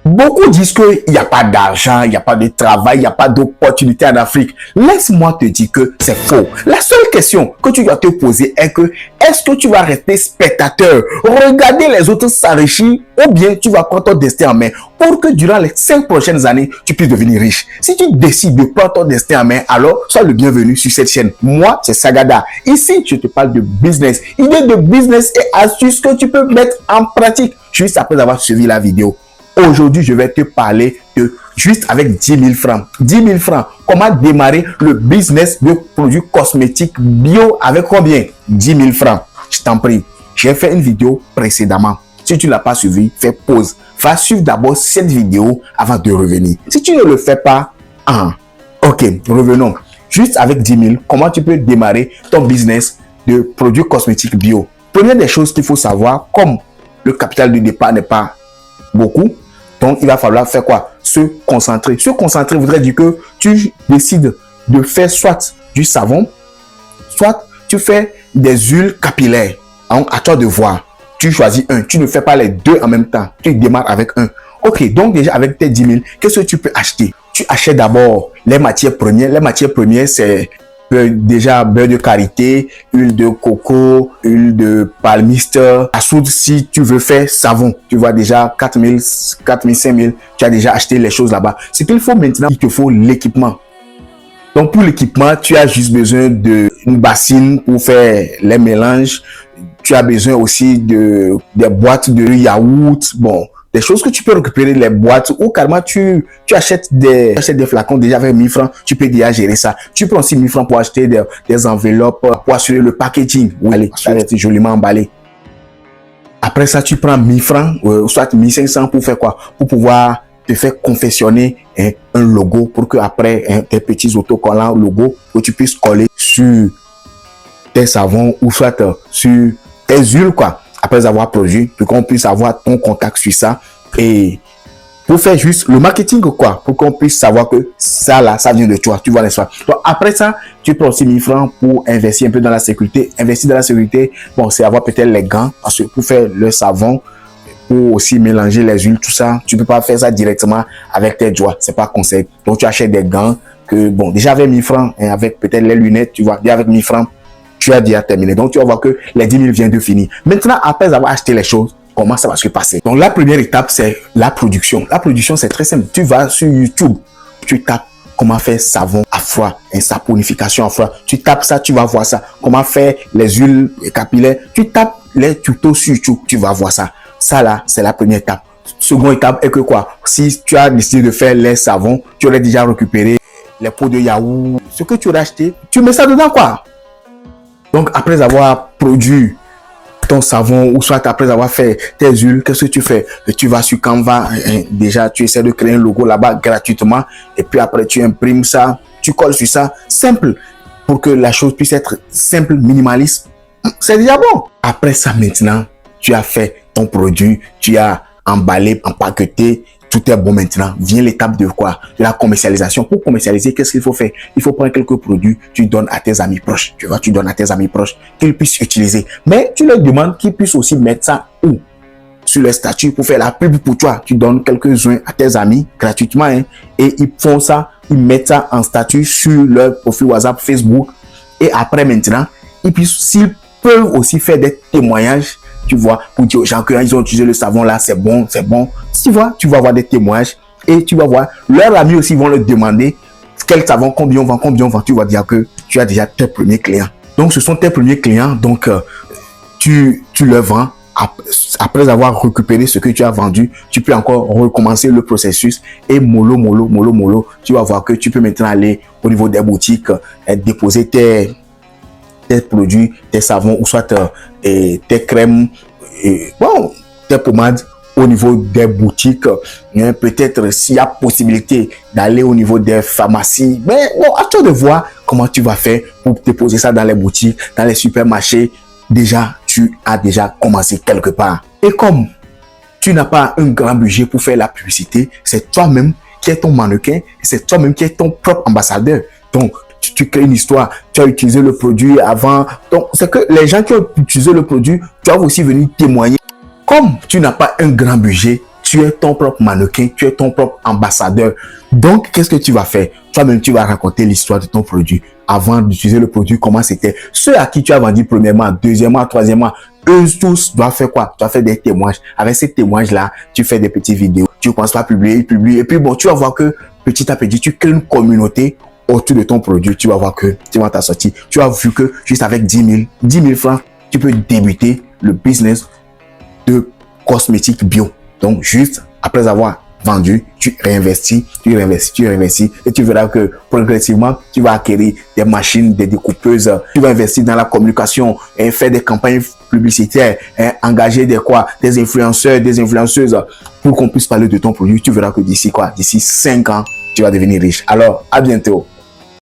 Beaucoup disent qu'il n'y a pas d'argent, il n'y a pas de travail, il n'y a pas d'opportunité en Afrique. Laisse-moi te dire que c'est faux. La seule question que tu dois te poser est que est-ce que tu vas rester spectateur, regarder les autres s'enrichir, ou bien tu vas prendre ton destin en main pour que durant les 5 prochaines années, tu puisses devenir riche. Si tu décides de prendre ton destin en main, alors sois le bienvenu sur cette chaîne. Moi, c'est Sagada. Ici, je te parle de business, idées de business et astuces que tu peux mettre en pratique juste après avoir suivi la vidéo. Aujourd'hui, je vais te parler de juste avec 10 000 francs. 10 000 francs. Comment démarrer le business de produits cosmétiques bio avec combien? 10 000 francs. Je t'en prie. J'ai fait une vidéo précédemment. Si tu ne l'as pas suivi, fais pause. Va suivre d'abord cette vidéo avant de revenir. Si tu ne le fais pas, ok, revenons. Juste avec 10 000, comment tu peux démarrer ton business de produits cosmétiques bio? Première des choses qu'il faut savoir, comme le capital de départ n'est pas beaucoup, donc il va falloir faire quoi? Se concentrer. Se concentrer voudrait dire que tu décides de faire soit du savon, soit tu fais des huiles capillaires. Donc à toi de voir. Tu choisis un. Tu ne fais pas les deux en même temps. Tu démarres avec un. Ok, donc déjà avec tes 10 000, qu'est-ce que tu peux acheter? Tu achètes d'abord les matières premières. Les matières premières, c'est déjà beurre de karité, huile de coco, huile de palmiste, à soude si tu veux faire savon. Tu vois déjà 4 000, 5 000, tu as déjà acheté les choses là-bas. Ce qu'il faut maintenant, il te faut l'équipement. Donc pour l'équipement, tu as juste besoin d'une bassine pour faire les mélanges. Tu as besoin aussi des boîtes de yaourt. Bon, des choses que tu peux récupérer, les boîtes, ou carrément tu achètes des flacons déjà avec 1000 francs, tu peux déjà gérer ça. Tu prends aussi 1000 francs pour acheter des enveloppes, pour assurer le packaging. Allez, ça va être joliment emballé. Après ça, tu prends 1000 francs, soit 1500 pour faire quoi? Pour pouvoir te faire confectionner un logo pour que après tes petits autocollants logo que tu puisses coller sur tes savons ou soit sur tes huiles quoi. Après avoir produit, pour qu'on puisse avoir ton contact sur ça et pour faire juste le marketing quoi, pour qu'on puisse savoir que ça là, ça vient de toi, tu vois les soins. Donc après ça, tu prends aussi 1000 francs pour investir un peu dans la sécurité. Investir dans la sécurité, bon, c'est avoir peut-être les gants parce que pour faire le savon, pour aussi mélanger les huiles, tout ça, tu peux pas faire ça directement avec tes doigts, c'est pas conseil. Donc tu achètes des gants que bon, déjà avec 1000 francs et avec peut-être les lunettes, tu vois, déjà avec 1000 francs, tu as déjà terminé. Donc, tu vas voir que les 10 000 viennent de finir. Maintenant, après avoir acheté les choses, comment ça va se passer? Donc, la première étape, c'est la production. La production, c'est très simple. Tu vas sur YouTube, tu tapes comment faire savon à froid, saponification à froid. Tu tapes ça, tu vas voir ça. Comment faire les huiles capillaires. Tu tapes les tutos sur YouTube, tu vas voir ça. Ça là, c'est la première étape. Seconde étape est que quoi? Si tu as décidé de faire les savons, tu aurais déjà récupéré les pots de yaourt. Ce que tu aurais acheté, tu mets ça dedans quoi? Donc, après avoir produit ton savon ou soit après avoir fait tes huiles, qu'est-ce que tu fais? Tu vas sur Canva, déjà, tu essaies de créer un logo là-bas gratuitement et puis après, tu imprimes ça, tu colles sur ça, simple, pour que la chose puisse être simple, minimaliste. C'est déjà bon. Après ça, maintenant, tu as fait ton produit, tu as emballé, empaqueté, tout est bon maintenant. Vient l'étape de quoi? De la commercialisation. Pour commercialiser, qu'est-ce qu'il faut faire? Il faut prendre quelques produits, tu donnes à tes amis proches. Tu vois, tu donnes à tes amis proches qu'ils puissent utiliser. Mais tu leur demandes qu'ils puissent aussi mettre ça où? Sur le statut pour faire la pub pour toi. Tu donnes quelques-uns à tes amis gratuitement et ils font ça, ils mettent ça en statut sur leur profil WhatsApp, Facebook. Et après maintenant, s'ils peuvent aussi faire des témoignages. Tu vois, pour dire aux gens qu'ils ont utilisé le savon là, c'est bon, c'est bon. Tu vois, tu vas avoir des témoignages et tu vas voir, leurs amis aussi vont leur demander quel savon, combien on vend, combien on vend. Tu vas dire que tu as déjà tes premiers clients. Donc, ce sont tes premiers clients. Donc, tu leur vends. Après avoir récupéré ce que tu as vendu, tu peux encore recommencer le processus et mollo, tu vas voir que tu peux maintenant aller au niveau des boutiques et déposer tes produits, tes savons ou soit tes crèmes, bon, tes pommades au niveau des boutiques. Peut-être s'il y a possibilité d'aller au niveau des pharmacies. Mais bon, à toi de voir comment tu vas faire pour déposer ça dans les boutiques, dans les supermarchés. Déjà, tu as déjà commencé quelque part. Et comme tu n'as pas un grand budget pour faire la publicité, c'est toi-même qui es ton mannequin, c'est toi-même qui es ton propre ambassadeur. Donc, tu crées une histoire, tu as utilisé le produit avant. Donc, c'est que les gens qui ont utilisé le produit doivent aussi venir témoigner. Comme tu n'as pas un grand budget, Tu es ton propre mannequin, tu es ton propre ambassadeur. Donc, qu'est-ce que tu vas faire? Toi-même, tu vas raconter l'histoire de ton produit. Avant d'utiliser le produit, comment c'était. Ceux à qui tu as vendu premièrement, deuxièmement, troisièmement, eux tous doivent faire quoi? Tu dois faire des témoignages. Avec ces témoignages-là, tu fais des petites vidéos. Tu commences à publier. Et puis bon, tu vas voir que petit à petit, tu crées une communauté autour de ton produit. Tu vas voir que tu vas t'en sortir. Tu as vu que juste avec 10 000 francs, tu peux débuter le business de cosmétiques bio. Donc, juste après avoir vendu, tu réinvestis et tu verras que progressivement, tu vas acquérir des machines, des découpeuses, tu vas investir dans la communication et faire des campagnes publicitaires, engager des influenceurs, des influenceuses pour qu'on puisse parler de ton produit. Tu verras que d'ici 5 ans, tu vas devenir riche. Alors, à bientôt.